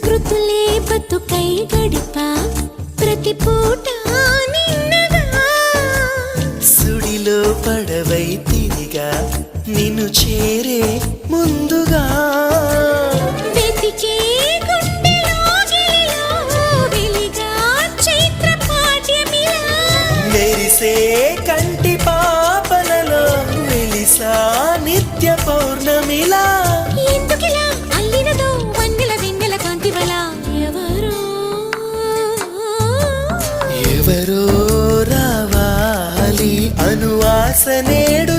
స్మృతులే బతుకై గడిపా ప్రతి పూట నిన్నగా సుడిలో పడవై తిరిగా నిన్ను చేరే ముందుగా వెతికే గుండెలో గిలిలో వెలిగా చైత్ర పాఠ్యమిలా మెరిసే కంటి పాపనలో వెలిసా నిత్య పౌర్ణమిలా ఎందుకిలా అల్లినదో వన్నెల వెన్నెల కాంతివల ఎవరో రావాలి అనువాస నేడు